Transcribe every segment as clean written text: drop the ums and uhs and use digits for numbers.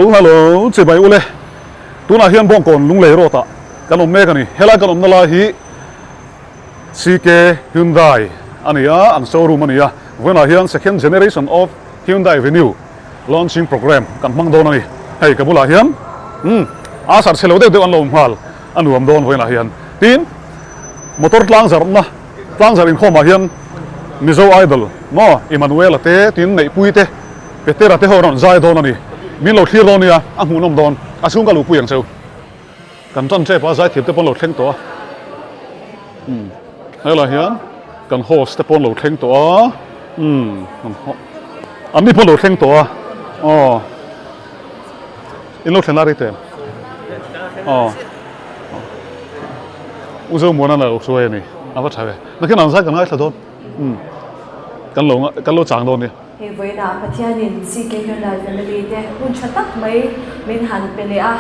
hello, chị bay ule. Tu na hian bong kon lung le ro ta. Kan om me kan ni. Hela kan om na la hi CK Hyundai. Ania an showroom ania. When na hian second generation of Hyundai Venue launching program kan mang don ani. Hey kabula hian. Asar selo de an lom hal. Anu am don when na hian. Tin motor tlang zar na. Tlang zar in khoma hian Mizo Idol. No, Emmanuel te tin nei pui te. Petera te horon zai don ani. Min lo thlir don nia a hmunom don asung ka lu puyang cheu kan chan che pa zai thip te pon lo thleng to hela hian kan host te pon lo thleng to an ni pon lo thleng to in lo thlenari te uzo mo na lo so ni ava thawe na ke nan za kan ai thadon kan lo chang don ni Hei với na pathianin CK Hyundai family te hun chatak mai min han pele a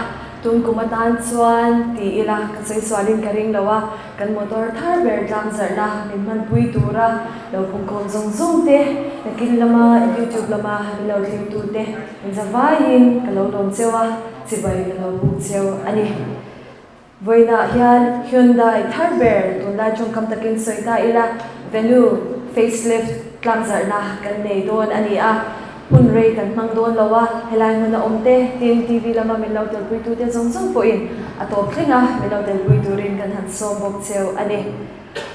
tun kumatan chuan ti ila ka sei swalin karing lawa kan motor thar ber tlang zarna min man pui tura lo pung kon zong zong te nakin lama YouTube lama lo thim tu te in zawai ka lo lom chewa chibai ka lo pung cheu ani voina hian Hyundai thar ber tun la chung kam takin soita ila Venue facelift tlang zarna kan nei don ani a hun rei kan mang don lawa helai mun na omte tin TV lama min lo tel pui tu te zong zong po in atop thlenga min lo tel pui turin kan han som bok cheu ani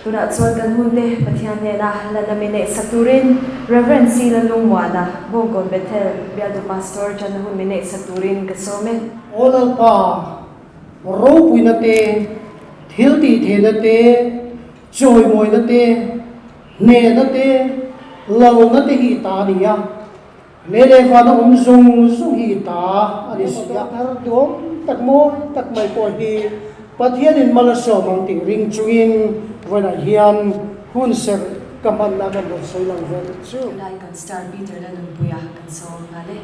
tuna chuan kan hun te pathian ne na lana mine saturin reverend silan lungwana bongkon bethel biadu pastor chan hun mine saturin ka some olal pa ro pui na te thil ti the na te choi moi na te ne na te lâu nó thì hi ta đi à lê lê pha nó cũng dùng hi ta anh sĩ à đúng tắc mô tắc mày coi hi bắt hiện in Malaysia mang tiếng ring chuin với lại hiền hun ser cầm ăn làm một số lần về chứ lại kan star Peter la nung puya kan so ngale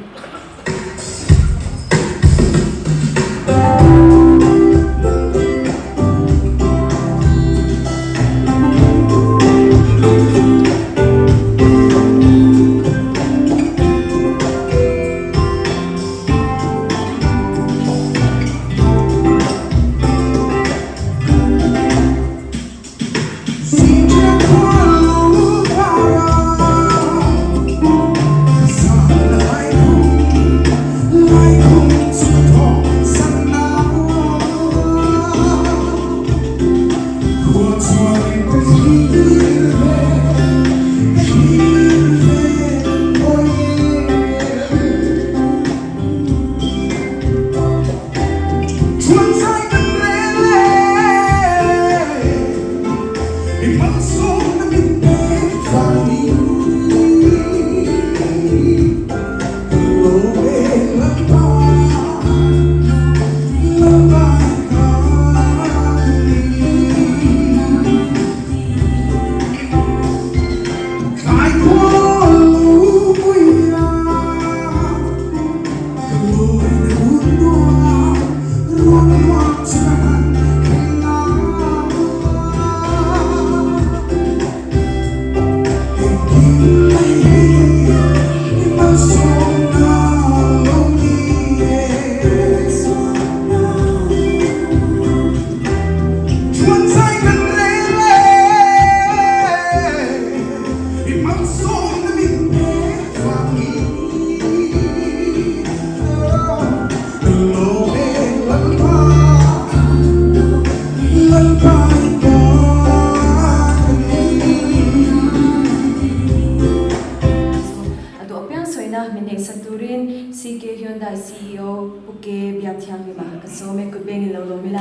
CK Hyundai CEO Puke Biathyang Lima kasome kutbeng lo lomila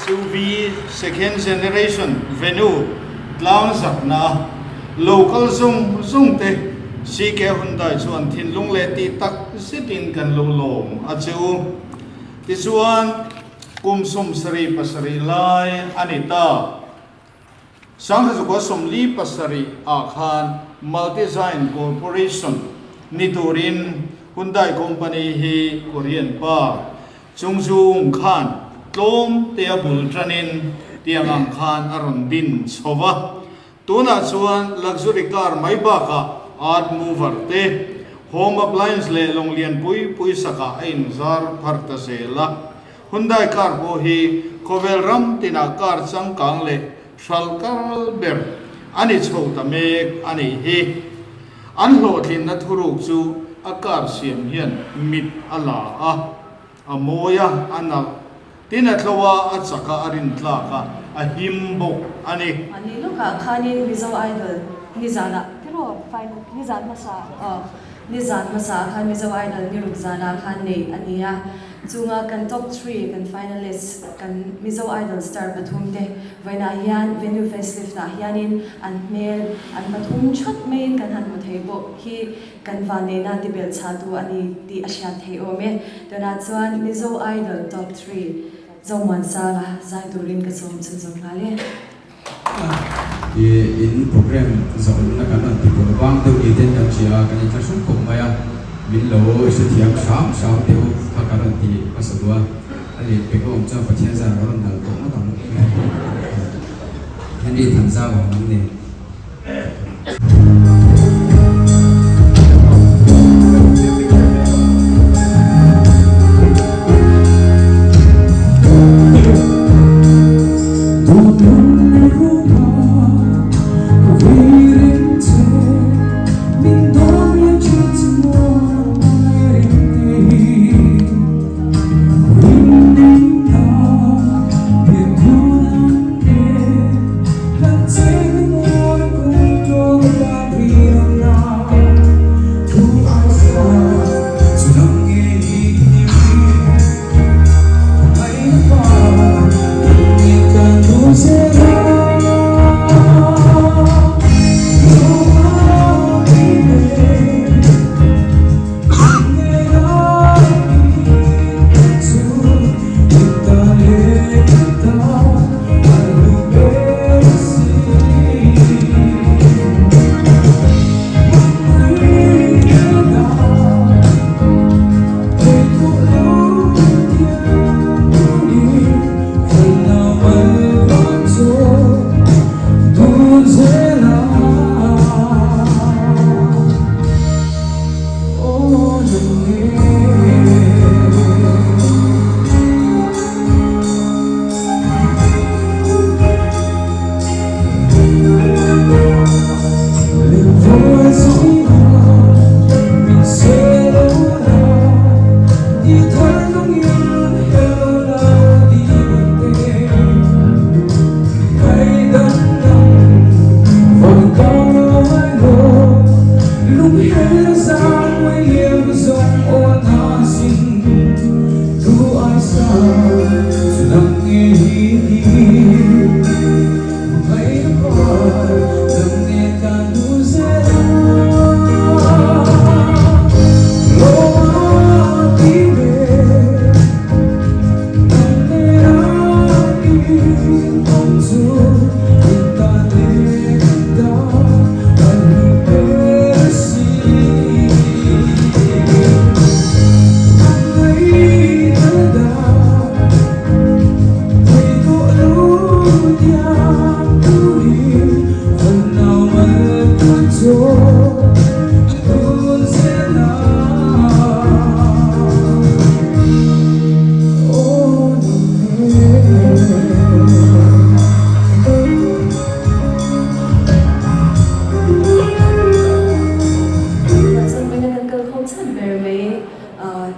SUV second generation Venue tlang zakna local zung te CK Hyundai chuan thin lung le ti tak sitin kan lo lom achu ti chuan kum sum sari pasari lai anita sang sa ko somli pasari akhan multi-design corporation niturin Hyundai company hi Korean pa chungzung khan tlom te abul tranin tiang khan aron din chowa tuna chuan luxury car mai ba ka art mover te home appliance le long lian pui saka in zar pharta sela Hyundai car bo hi kovel ram tina car changkang le shalkal ber ani chhota mek ani hi an lo thin na thuruk chu akar siam hian mit ala a amoya ana tina thawa achaka arin tlaka a himbok ani luka khanin mizo idol nizana pero fine nizan masa khan mizo idol ni rukzana khan nei ania chunga kan top 3 kan finalist kan mizo idol star pathum te vaina hian venue facelift na hianin an mel an pathum chat main kan han mutheibo hi kan vane na tibel chatu ani ti asian thei ome dona chuan mizo idol top 3 Zongwan Sara Zai Durin ka som chun zong ngale in program zong na kan an ti ko bang to i den kan chia kan ta sum ko maya min lo se thiam sam te u ka kan ti pasadwa ali pe ko cha pathian za ron dal ko ma tang hani than za wa nang ne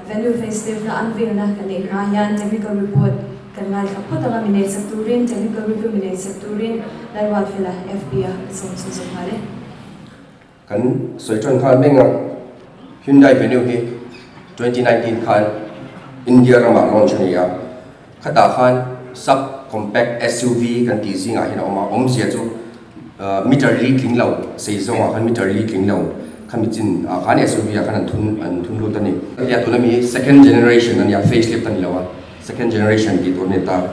venue facelift na unveil na kani ngayan technical report kan ngai kapot ang minute sa turin technical review minute sa turin larwat fila FBA som so pare kan soichon khan menga Hyundai Venue hi 2019 khan India rama launch niya khata khan sub compact SUV kan ti zinga hina om sia chu meter li king lo sei zonga khan meter li king lo khamichin khan SUV khan an thun lo tani ya tunami second generation an ya facelift an lawa second generation ki to neta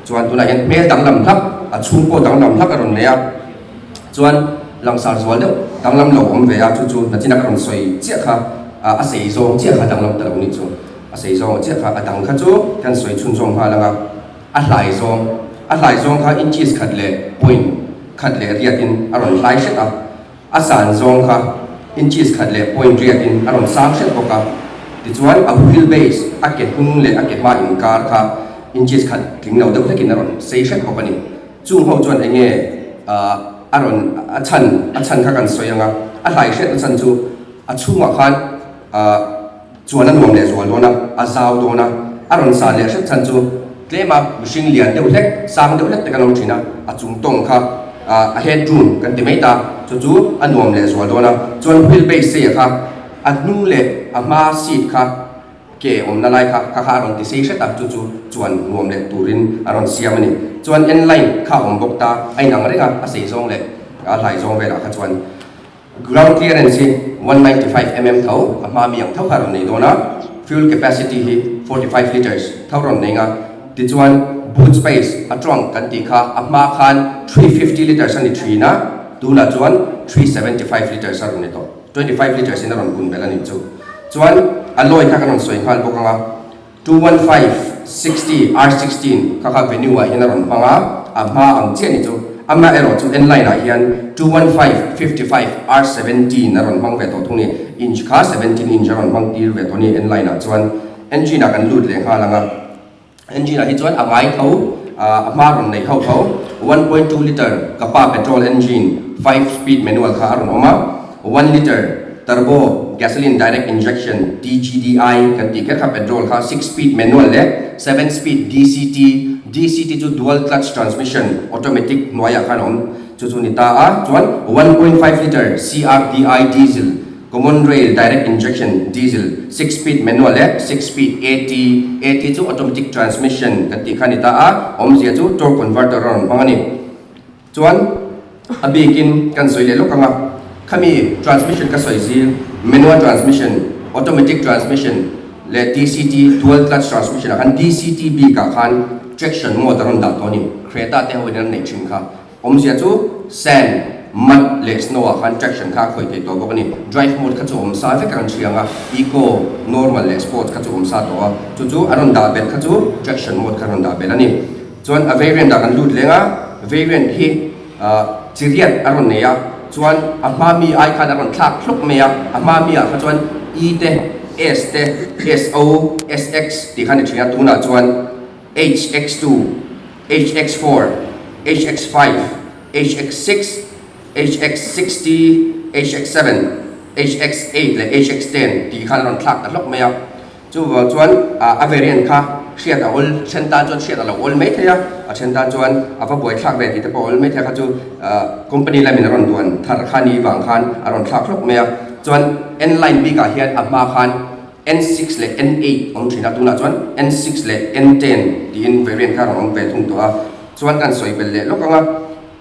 chuan tuna yan me danglam thak a chung ko danglam thak aron ne ya chuan langsar zwal deuh danglam lo om ve a chu na china karon soi chia kha a sei zong chia kha danglam ta lo ni chu a sei zong chia kha a dang kha chu kan soi chun zong kha langa a hlai zong kha inches khat le point khat le riatin aron hlai shet a san zong kha inches khat le point riat in aron sang shet boka ti chuan a wheel base a ke hung le a ke ma in kar kha inches khat tling no deuh lekin aron sei shet boka ni chung ho chuan enge aron a chan kha kan soyanga a hlai shet a chan chu a chunga khan chuan an nuam le zual dona a zau dona aron sa le shet chan chu tlema mihring lian deuh hlek sang deuh hlek te kan om thina a chung tong kha a headroom kan ti mai ta chu a nuam le zual dona chuan wheel base se kha a hnung le a ma seat kha ke om na lai kha aron ti sei shet ta chu chuan nuam le turin aron siam ani chuan en line kha om bok ta ai nang renga a sei zong le a hlai zong ve la kha chuan ground clearance 195 mm thau ama miang thau kha ron nei dona fuel capacity hi 45 liters thau ron nei nga ti chuan boot space a trunk kan ti kha ama khan 350 liters ani thina tuna chuan 375 liters aron nei to 25 liters in aron kun bela ni chu chuan alloy kha kan soi khal bokanga 215 60 R16 kha venue a in aron panga ama ang che ni chu ama ero chu en line a hian 215 55 R17 aron mang ve to thuni inch kha 17 inch aron mang tir ve to ni en line a chuan engine a kan lut le kha langa engine a hi chuan angai tho ama ron nei ho tho 1.2 liter kapa petrol engine 5 speed manual kha aron oma 1 liter turbo gasoline direct injection DGDI kan ti kha petrol kha 6 speed manual le 7 speed DCT chu dual clutch transmission automatic noya khanom chu ni ta a chuan 1.5 liter CRDI diesel common rail direct injection diesel 6 speed manual le 6 speed AT chu automatic transmission kan ti khani ta a om zia chu torque converter ron pangani chuan abikin kan soile lokanga khami transmission ka soizi manual transmission automatic transmission le DCT dual clutch transmission kan DCTB ka khan traction mode aron da toni Creta te hoinan nei thin kha om zia chu sand mud le snow khan traction kha khoi te to bokani drive mode kha chu om sa fe kan chianga eco normal le sport kha chu om sa to chu aron da bet kha chu traction mode kha ron da belani chuan a variant da kan lut lenga variant hi chiriat aron neya chuan amami ai khan aron thlak thluk meya amami a kha chuan e te s te so sx ti khan ni thina tuna chuan HX2, HX4, HX5, HX6, HX60, HX7, HX8 le HX10 ti khan ron thlak ta lok meya chu chuan a variant kha hriat a ol thenta chuan hriat a lo ol mai theya a thenta chuan a va boi thlak ve ti te po ol mai the kha chu company lamin ron duan thar khani wang khan a ron thlak lok meya chuan n line b ka hian a ma khan N6 le N8 om thina tuna chuan N6 le N10 ti in variant kha ron ve thung to a chuan kan soi bel le lokanga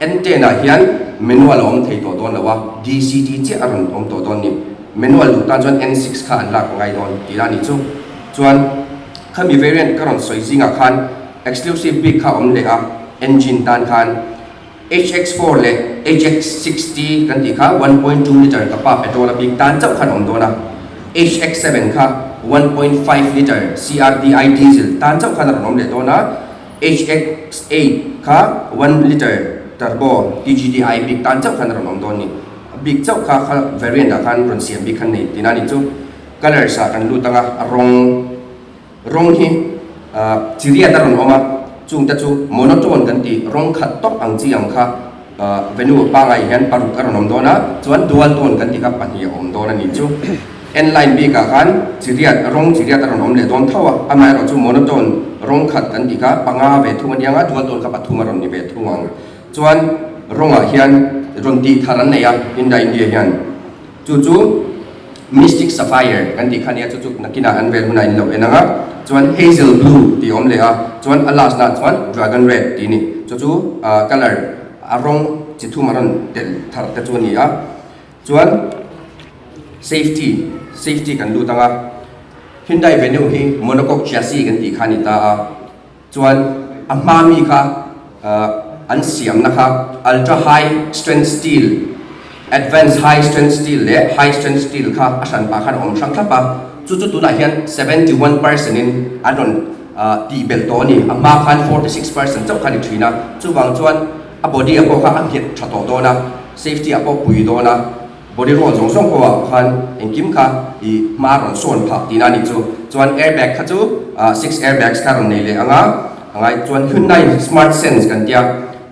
N10 a hian manual om thei to don lawa DCT che aron om to don ni manual lu ta chuan N6 kha an lak ngai don ti la ni chu chuan khami variant ka ron soi zinga khan exclusive big kha om le a engine tan khan HX4 le HX60 kan ti kha 1.2 liter kapa petrol a big tan chau khan om dona HX7 kha 1.5 liter CRDI diesel tan chau khan ron om le dona HX8 kha 1 liter turbo DGDI big tan chau khan ron om don ni big chau kha variant a khan ron siam big khan nei tinani chu color sa kan lu tanga rong hi chiria ta ron oma chung ta chu monotone kan ti rong khat tok ang chi ang kha venue pa ngai hian paru ka ron om dona chuan dual tone kan ti ka pahni om dona ni chu n line b ka khan chiria ta ron om le don thawa amai ro chu monotone rong khat kan ti ka panga ve thung ani anga dual tone ka pathuma ron ni ve thungang chuan ronga hian ron ti tharan nei a India hian chu Mystic Sapphire kan ti khania chu nakina anvel hunai lo enanga chuan hazel blue ti om le a chuan alas na chuan dragon red ti ni chu color arong chi thu maron tel thar ta chu ni a chuan safety kan lu tanga Hyundai Venue hi monocoque chassis kan ti khani ta a chuan amami kha an siam na kha ultra high strength steel advanced high strength steel le high strength steel kha asan pa khan om sang thapa chu tu la hian 71% in adon ti bel to ni amma khan 46% chau khani thina chu wang chuan a body a ko kha an hiat thato do na safety a ko pui do na body roll zong song ko khan engkim kha I maron son phak tina ni chu chuan airbag kha chu 6 airbags ka ron nei le angai chuan Hyundai Smart Sense kan tia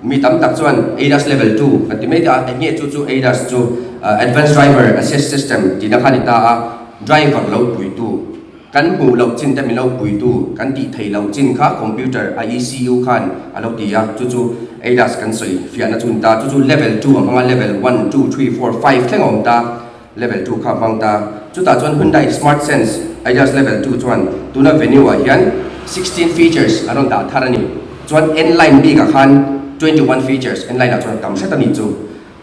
mi tam tak chuan ADAS level 2 kan ti mai ta nge chu ADAS chu advanced driver assist system ti na khani ta driver lo pui tu kan hu lo chin ta mi lo pui tu kan ti thei lo chin kha computer ECU khan alo ti ya chu ADAS kan soi fian na chun ta chu level 2 amanga level 1 2 3 4 5 thleng om ta level 2 kha mang ta chu ta chuan Hyundai Smart Sense ADAS level 2 chuan tuna venue a hian 16 features aron da tharani chuan N-line B ka khan 21 features N-line a chuan tam hret ani chu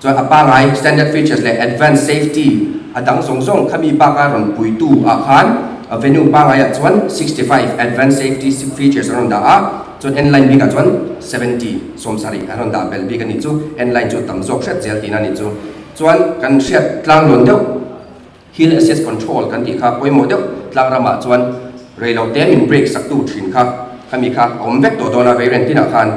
chuan apangai standard features le advanced safety adang song khami pa ka ron pui tu a khan a venue pangai a chuan 65 advanced safety features aron da a chuan N-line B ka chuan 70 somsari aron da bel B ka ni chu N-line chu tam zok hret zel tina ni chu chuan kan hriat tlang lon deuh hill assist control kan ti kha poimo deuh tlang rama chuan railo te min brake sak tu thin kha khami kha om vek to dona variant tina khan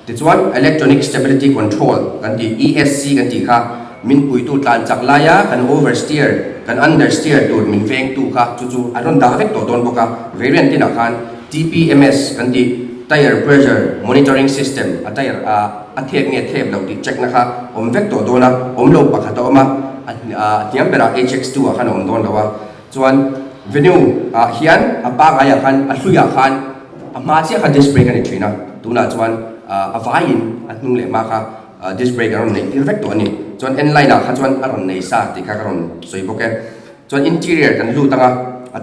ti chuan electronic stability control kan ti ESC kan ti kha min pui tu tlan chak laya kan oversteer kan understeer tur min veng tu kha chu aron da vek to don boka variant tina khan TPMS kan ti tire pressure monitoring system a tire a thek nge thep lo ti check na kha om vek to dona om lo pakha to ma tiam bera HX2 a khan om don lawa chuan venue hian a pa ga ya khan a hluya khan a ma che kha disc brake ani thina tuna chuan a vain a hnung le ma kha disc brake aron nei tir vek to ani chuan N line a kha chuan aron nei sa ti kha karon soi boke chuan interior kan lu tanga a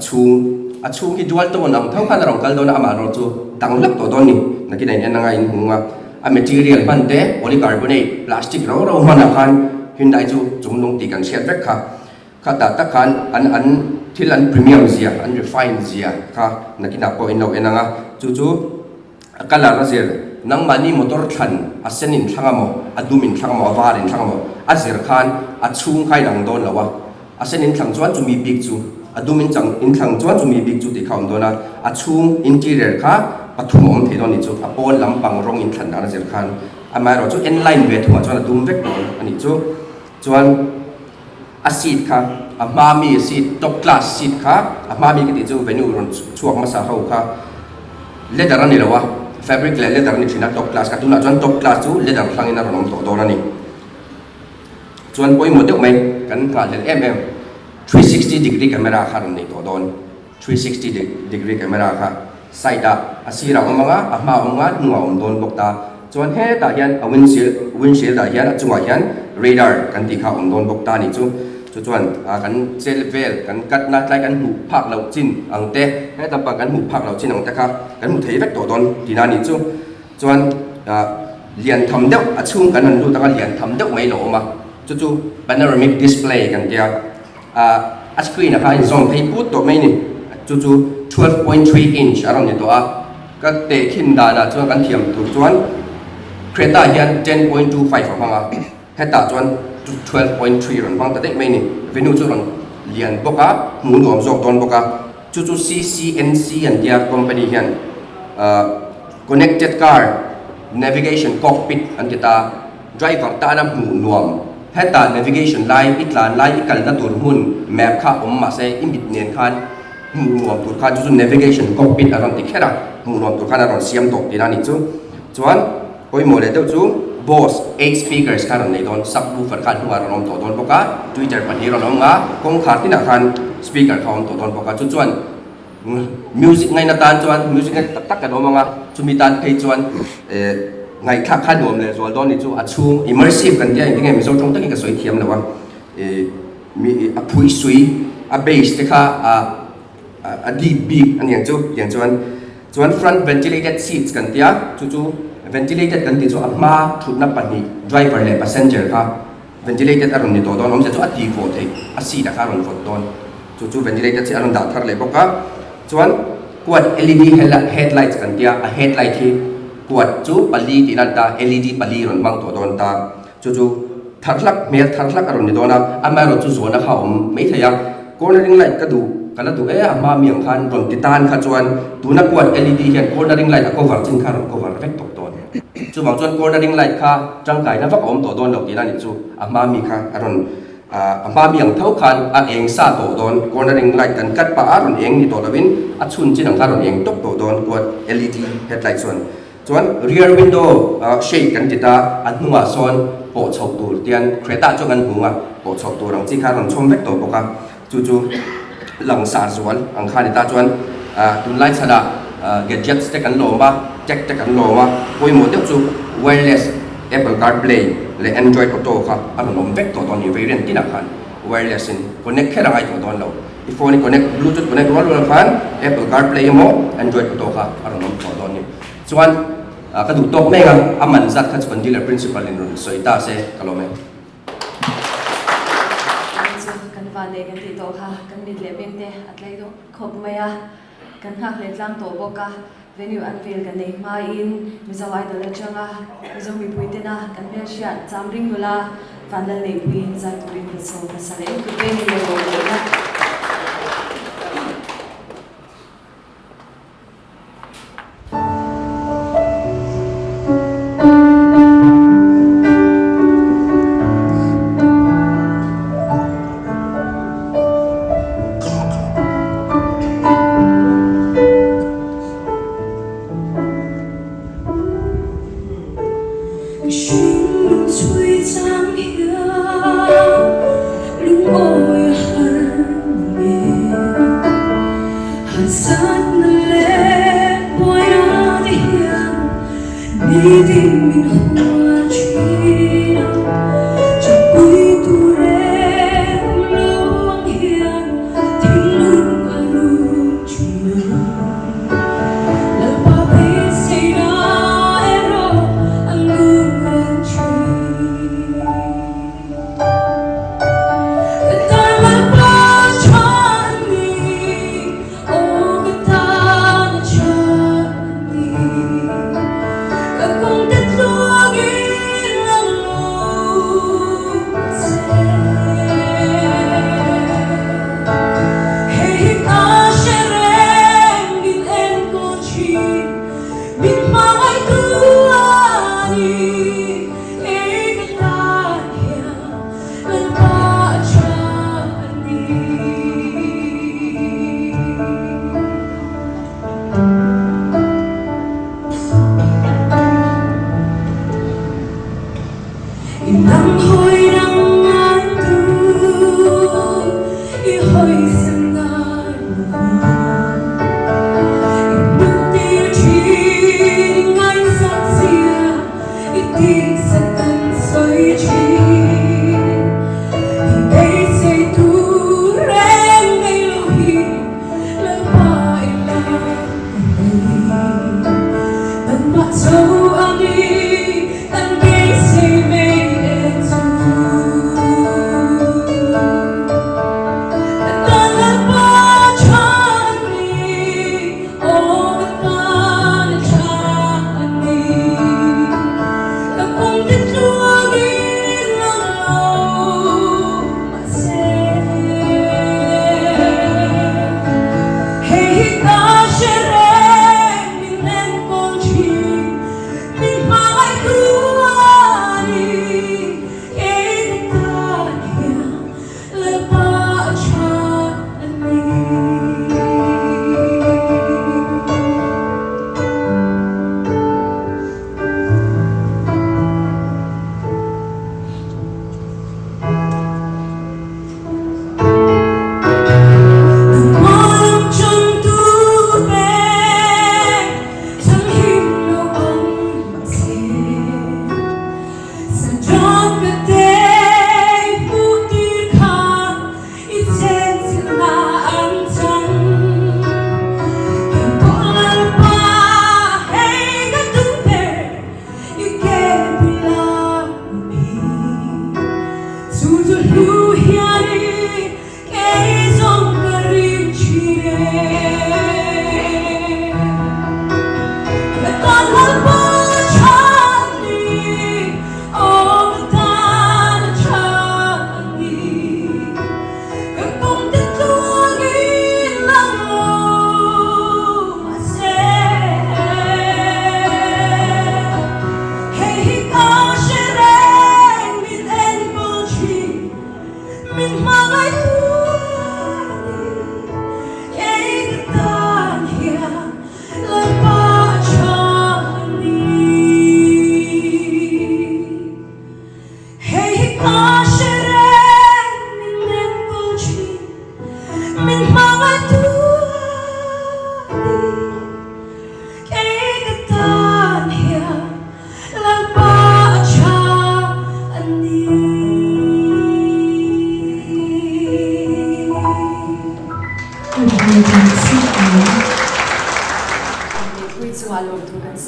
chung hi dual to nam thau khan rong kal dona ama ro chu dang lak to don ni nakinai en nga in hunga a material man te polycarbonate plastic ro man a khan Hyundai chu chunglung ti kan siat vek kha ta ta khan an thil an premium zia an refine zia kha nakina po in lo enanga chu kala razir nang mani motor than asenin thangamo adumin thangamo avarin thangamo azir khan a chung khai nang don lawa asenin thang chuan chu mi big chu adumin chang in thang chuan chu mi big chu ti khaum dona a chung interior kha pathum om thedon ni chu a pol lampang rong in than na zir khan amaro chu N line ve thuma chuan adum vek don ani chu chuan a seat kha a mami seat top class seat kha a mami ki ti chu venue ron chuak ma sa ho kha leather ani lawa fabric le leather ni thina top class ka tuna chuan top class chu leather thlangin a ron om to don ani chuan poi mo deuh mai kan ka le 360 degree camera kha ron nei to don 360 degree camera kha side a asira omanga a ma onga nuwa om don bokta chuan he ta hian a windshield da hian a chunga hian radar kan ti kha om don bokta ni chu chuan kan sel vel kan kat na tlai kan hu phak lo chin ang te he ta pa kan hu phak lo chin ang te kha kan hu thei vek to don tina ni chu chuan lian tham deuh a chung kan an lu ta ka lian tham deuh mai lo ma chu panoramic display kan tia a screen a kha in zone thei put to mai ni chu 12.3 inch aron ni to a ka te khin da na chuan kan thiam tu chuan Creta hian 10.25 hanga heta chuan 12.3 ron bang ta dek mai ni venue chu ron lian boka mu nuam zok don boka chu CCNC an dia company hian connected car navigation cockpit an kita driver ta na mu nuam heta navigation line itlan line ikal na tur mun map kha ma se imit nen khan mu nuam tur khan chu navigation cockpit aron ti khera mu nuam tur khan aron siam tok ti na ni chu chuan poi mo le deuh chu Bose 8 speakers khan nei don subwoofer khan hunga ron to don boka Twitter pani ron nga kong khatin a khan speaker khan to don boka chu chuan music ngai na tan chuan music ngai tak tak ka no manga chumi tan thei chuan ngai thak khan nom le zol don ni chu a chung immersive kan tia inge mi so tong takin ka soi thiam lawa mi a phui sui a bass te kha a deep beat an yang chuan front ventilated seats kan tia chu ventilated kan ti chu amma thutna pani driver le passenger kha ventilated aron ni to don om se chu ati vo the a si da kha ron vot don chu ventilated se aron da thar le boka chuan quad LED headlights kan tia a headlight hi quad chu pali ti nan ta LED pali ron mang to don ta chu tharlak mel tharlak aron ni dona amma ro chu zona kha om mai thaya cornering light ka du kala tu ama miang khan ron titan kha chuan tuna quad LED hian cornering light a cover chin kha ron cover vek tok ton chu bang chuan cornering light kha tangkai na vak om to don lo ti na ni chu ama mi kha aron mà miệng thấu khan eng sa tổ đòn cornering light kan cắt pa ron eng ni to lawin chun chin ang ron eng tok tổ đòn quạt LED headlight chuan rear window shade kan tita hnunga son po chhok tur tian Creta chong an hunga po chhok tur ang chi kha ron chom vek to boka chu lang sa zuan ang kha ni ta chuan tun lai chada gadgets te kan loma jack te kan loma poi mo te chu wireless Apple CarPlay le Android Auto kha aron nom vek to ton ni variant tina khan wireless in connect khera ngai to don lo phone ni connect bluetooth connect wal khan Apple CarPlay mo Android Auto kha aron nom to don ni chuan ka du tok me ga aman zat kha chuan dealer principal in run soita se kalome kan va le kan ti to kha kan mit le bem te atlai do khop maya kan hak le tlang to boka venue unveil kan nei ma in mizawai da le changa mizomi puitena kan mel shia chamring nula fanal nei puin za turin ka so ka sale ku te ni le go na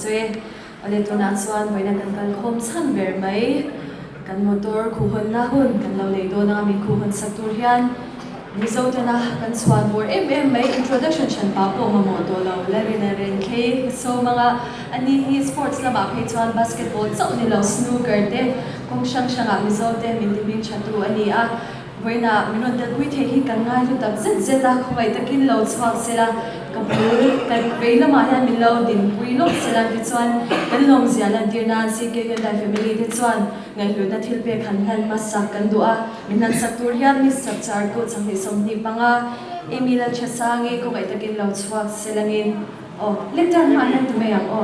se ale to na chuan voina kan kal khom chan ber mai kan motor khu hon na hun kan lo le do na mi khu hon saktur hian mizo te na kan chuan bor mai introduction chan pa po ma mo do lo le rin ren ke so mga ani hi sports la ba phe chuan basketball chau ni lo snooker te kong shang shanga mizo te min min chatu ani a voina minon da gui the hi kan ngai lu tak zet zeta khwai takin lo chhuak sela kapur kan veila ma hian min lo din pui lo sela ti chuan kan long zia lan tir na si ke kan family ti chuan ngai lu na thil pe khan han ma sak kan du a minan saktur hian mi sak char ko chang hi som ni panga emila chasangi ko kai takin lo chhuak selangin o lecture ma han tu me yang o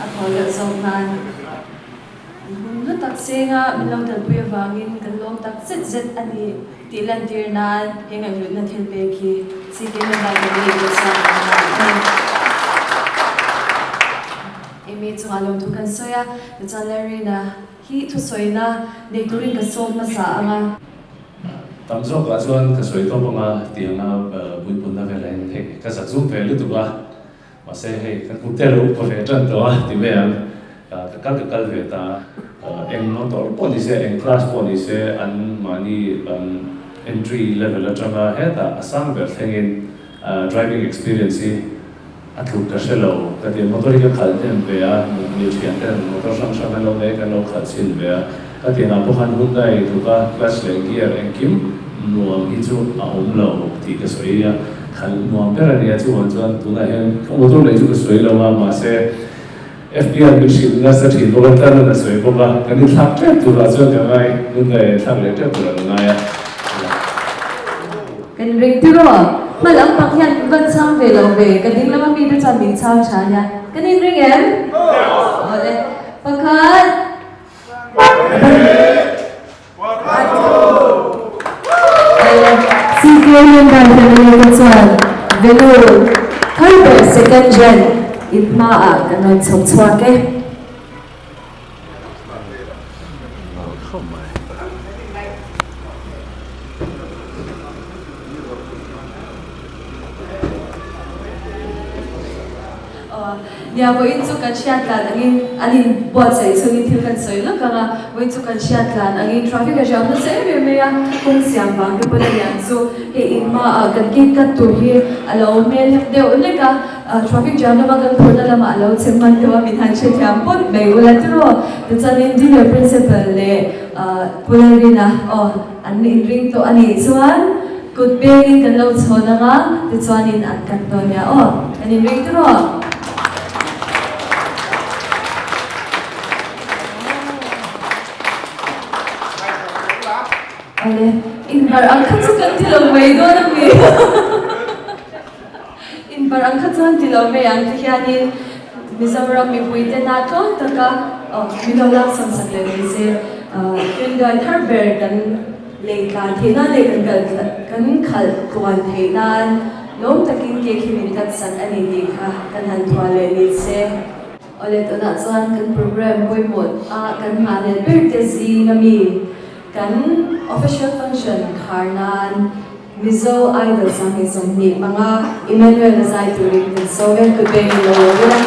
a thol so man nó tak senga min lo dal pui awangin kan lom tak zet zet ani tilan tir na henga lut na thil pe khi si ke na ba ni sa emi chu alom tu kan soya the salary na hi thu soina ne turin ka som na sa anga tam zo ka chuan ka soi to panga tianga bui pun na velen he ka sa zum pe lu tu ba ma se he kan ku te lo ko ve tran to ti me an ka kal ve ta eng no tor police eng class police an mani entry level atanga heta asang ber thengin driving experience atlu ka shelo ka ti motor hi khal den be a mi thian den motor sang sang lo ne ka lo khal sin be a ka ti na bo han Hyundai tu ka class le gear eng kim nuam hi chu a om lo ti ka soia khal nuam per ani chu wan chuan tu na hen motor le chu ka soi lo ma se FPR machine na sa thi lo ta na soi bo ba kan ni thak tre tu la chuan ka ngai Hyundai thak le tre tu la ngai a kan ring tu ro mal ang pakyan kan sang ve lo ve kan ding lama mi chan ding chang cha nya kan ring em ole pakhat si ke yin dan family kan chuan velu third second gen itma a kan noi chok chwa ke ya wo in chu kan chiat lan angin anin bo chai chungi thil kan soi la kanga wo in chu kan chiat lan angin traffic a jam na se me ya kong siam bang ke pala yan so he in ma kan ki kat tu hi alo mel de ole ka traffic jam na kan phona lama alo chemman to mi than che thiam pon me ula tro the chanin di principal le pularina an in ring to ani chuan kut be kan lo chhona nga ti chuanin an kan to nya an in ring tro ale in bar ang khatsukan tilong mai do na mi in bar ang khatsukan tilong mai ang hianin Mizoram mi puite na to taka milolak sang sak le se Hyundai Thar kan le ka thena le kan khal kwan theinan lom takin ke khimin kat san ani di kha kan han thwale ni se ole to na chuan kan program poimot kan manel birthday zi ngami kan official function kharnan Mizo idol sang isong ni mga Emmanuel Nazay turing din so ven ko be lo wala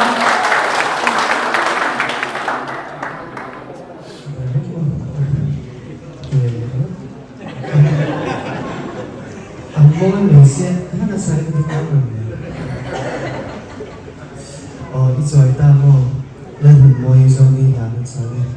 ang mga nese kana sa rin dito ito ay tamo lahat mo isong ni namin sa rin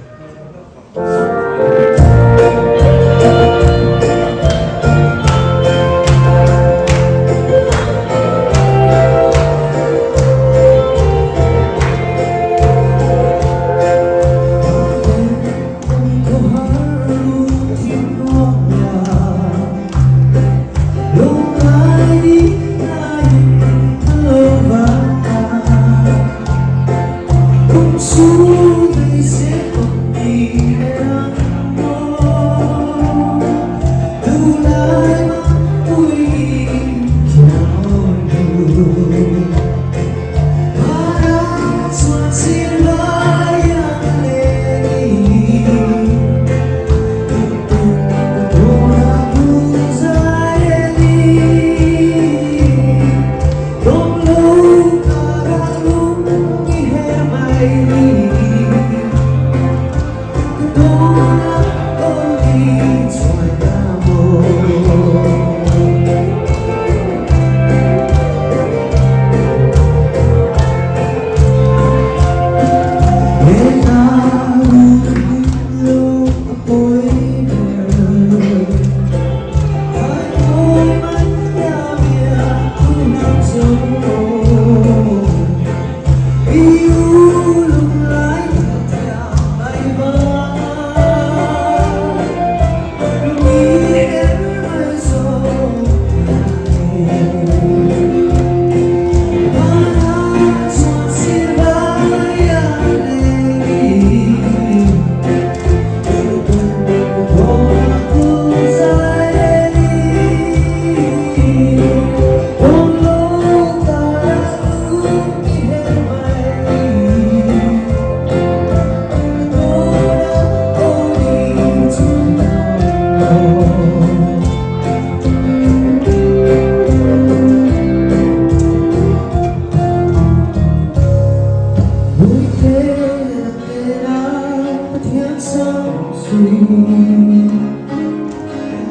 thiên sông suy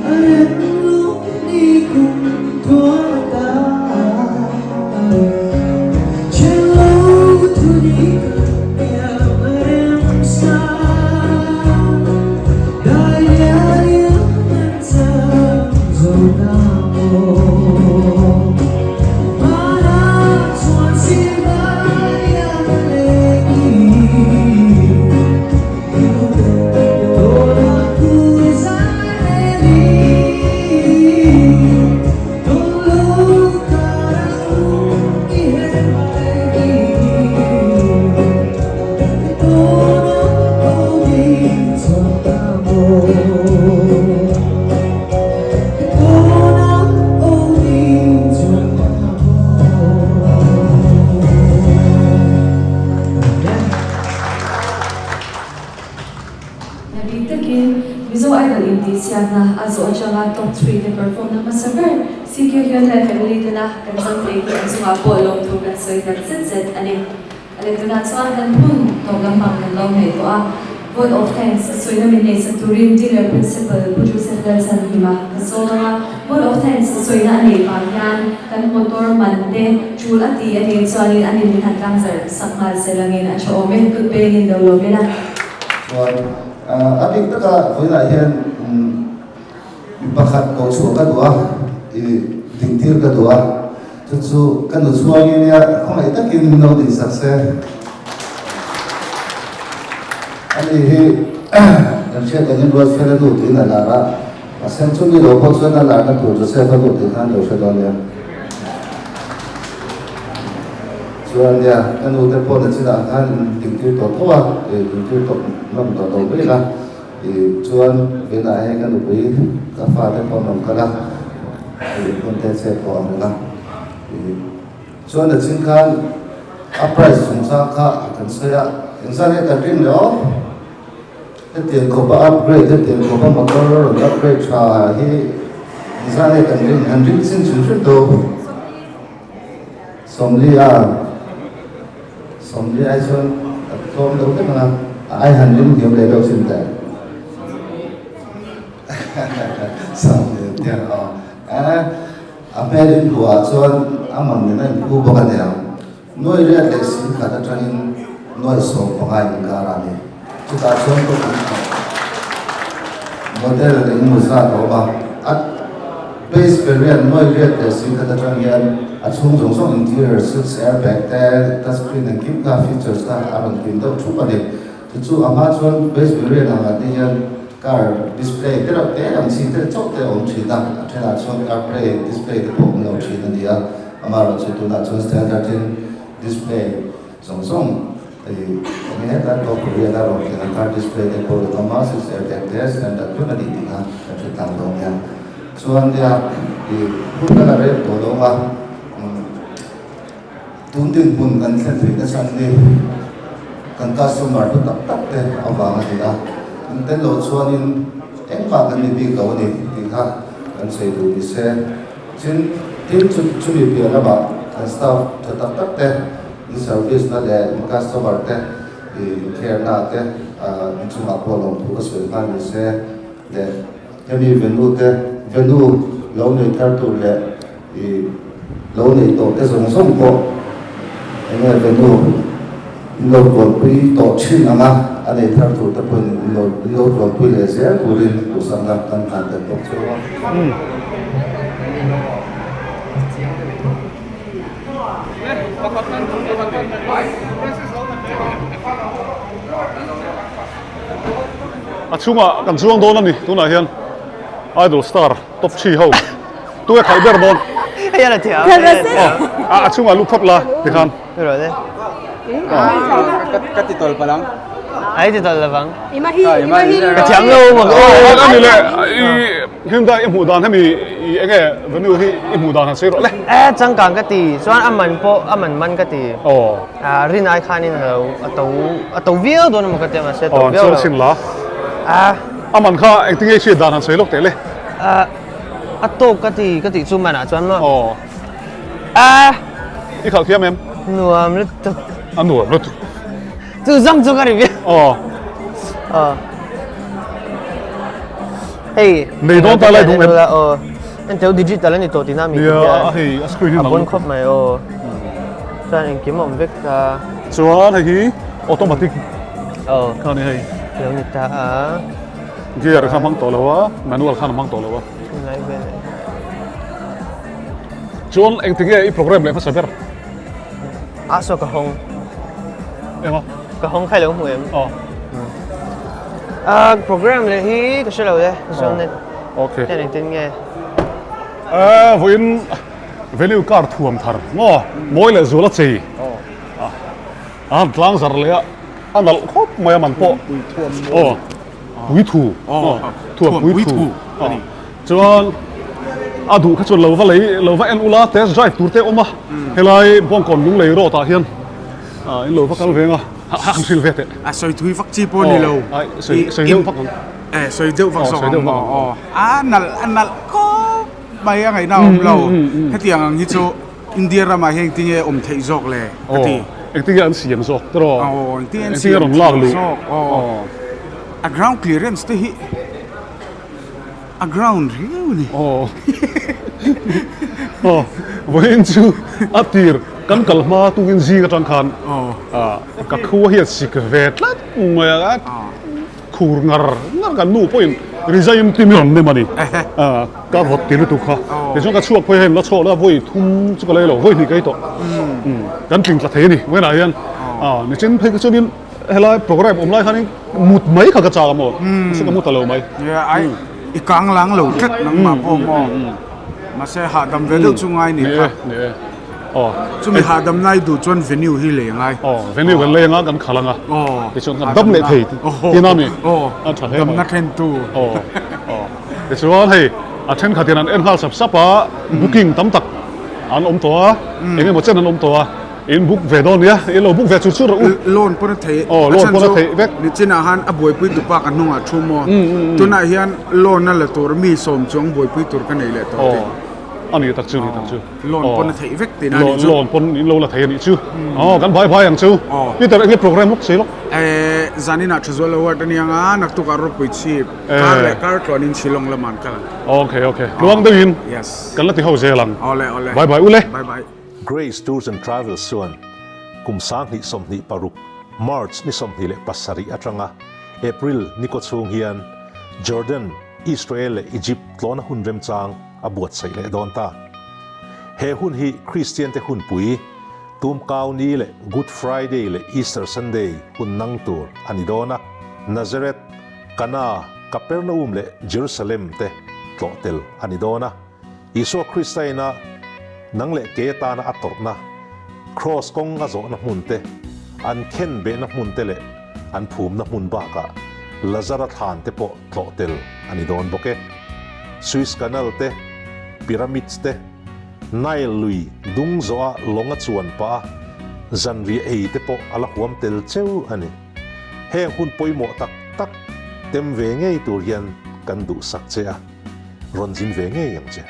em lúc đi cùng thua ta trên lâu thu đi em xa đại nhà yêu em giờ rồi nào azo achanga top 3 the perform na masaber CK Hyundai family tuna kan sang play ki ang sunga po long thu kan soi kan set ani tuna chuan kan hun to gampang kan long he to a vote of thanks soi na min nei sa turin dinner principal producer kan san hima ka so na vote of thanks soi na ani pa yan kan motor mante chul ati ani chuan ani min han tang zar sakmal selangin a cho me good paying in the lobela abik taka voi la hian pakhat ko chu ka dua dingtir ka dua chu kan chuang nia khong ai takin no din sakse ani hi kan che kan ro fela du tin la ra asen chu ni ro ko chu na la na tu se fa du tin han do se do nia chuan nia kan u te po na chi da kan dingtir to to wa dingtir to nam to do be la chuan bên này cái lúc ấy các pha cái con đồng cả con tên xe của ông là chuan là chính kan uprise sung sa kha kan se ya insan cái cái dream đó cái tiền của ba upgrade cái tiền của ba motor rồi upgrade cha hi insan cái dream han dream sin sin to somli ai chuan tom đâu cái mà ai han dream kiểu để đâu xin tại sao thế American của chuan amang nên khu bậc này nuôi ra để sinh khát ra nên nuôi sống bằng ai cũng cả này chúng ta chuan có model là những người ra đó mà base variant nuôi ra để sinh khát ra nên chung trong interior six airbag te touchscreen and keep ka features ta aron pin đâu chút này chú chuan base variant là đi car display cái đó cái làm gì cái chốt cái ổn chỉ tăng trên là cho CarPlay display cái bộ nó chỉ là gì à mà rồi chỉ tụi nó cho standard display song thì cái này là có Korea là rồi cái car display cái bộ nó mà sẽ để test and that nó đi ha cái tăng độ nha cho anh thì cũng là cái bộ đó mà tuân tin pun kan sen fi cái sang đi kan customer tu tak te awang thì đó tên lộ xuân in em mà cần bị cầu này thì ha cần xây đủ đi xe trên tin chú bị biển là bảo staff thật tắc thế đi service là để customer thế thì care là thế chúng ta có lòng thu cái sự quan đi xe để cái gì venue lâu này theo tụ lệ thì lâu này tổ cái dùng sống của anh em venue lâu còn quý tổ chức mà anh ấy theo tụ tập quân lâu còn quý lệ sẽ của riêng của sản lập tăng hẳn được tốt cho chunga kan chuang don ani tuna hian idol star top 3 ho tu e khai ber don ya la thia chunga lu phap la ti khan rồi đấy cái titol pa lang ai thì tol lavang imahi cái chấm lâu mà ani le Hyundai im hudan hemi enge venue hi im hudan se ro le chẳng càng cái tì xoan âm man cái tì rin ai khan in hầu tàu viêu đó mà cái tema sẽ tàu viêu rồi xin la aman kha acting e dan han se lok te le to cái tì chu man chuan ma i khal khiam em nuam lut anu lut chu zong chu ka ri vi hey nei don ta lai dung em anh theo digital anh to tin ami ya hey screen hin abon khop mai cho anh kiếm một vết chuan hi automatic khan ni hey lâu như ta gear khan mang to lawa manual khan mang to lawa này bên chuan anh tinge i program le fa saber so em ka hong khai lo hu em program le hi ka shelo de so net okay cái này tin nghe voin venue car thuam thar ngo moi le zula chei tlang zar le anal khop moya man po pui thu thuam pui thu chuan adu kha chuan lo va en ula test drive turte oma helai bong kon lung lei ro ta hian in lo va kal venga ham sil vete soi thui vak chi po ni lo soi deu vak soi deu vak so nal ko mai ang ngày nào lo hết tiếng anh hít số India ra mà hiện tiếng ông thấy giọt lệ cái anh tiếng anh xiên giọt đó anh tiếng anh lắc lư a ground clearance thế hi a ground really vậy chứ atir kan kalma tu in gì cái trang khan các khu hiện sĩ cái vẹt lát mà khur ngar kan nu point resign timion ne mani ka vot tilu tu kha te jong ka chuak phoi hem la cho la voi thum chu ka le lo voi ni kai to kan tling tla the ni we na hian ni chen phei ka chunin helai program online khanin mut mai kha ka cha mo se ka mut ta lo mai ai ikang lang lo tat nang ma po mo ma se ha dam ve lo chungai ni kha chu mi ha dam nai du chon venue hi le ngai venue kan le nga kan khalanga te chon kan dam le thei ti na mi tha he dam na khen tu te chuan hei a then khatin an en hal sap sapa booking tam tak an om to enge mo chen an om to in book ve don ya in lo book ve chu chu loan pon thei loan pon thei vek ni china han a boi pui tu pa kan nunga thumo tuna hian loan na la tur mi som chong boi pui tur kan nei le to ani tak chu loan pon thei vek tin ani chu loan pon in lo la thei ani chu kan bhai ang chu peter enge program lok sei lok zanina chuzolo wat ani anga nak tu ka ro pui chi car tron in Shillong la man kala okay luang de in yes kan la ti ho zelang ole bye ule bye Grace Tours and Travels suan kumsang ni som ni paruk March ni som ni le pasari atranga April ni ko chung hian Jordan Israel Egypt tlona hun rem chang abuat sai le don ta he hun hi Christian te hun pui tum kaw ni le Good Friday le Easter Sunday hun nang tur ani dona Nazareth Kana Capernaum le Jerusalem te tlotel ani dona Iso Christina nang le ke ta na ator na cross kong nga zo na munte an ken be na munte le an phum na mun ba ka Lazarus han te po tlotel ani don boke Swiss Canal te pyramids te Nile lui dung zo a longa chuan pa zanri ei te po ala huam tel cheu ani heng hun poimo tak tak tem ve ngei tur hian kan du sak che a ronjin ve ngei yang che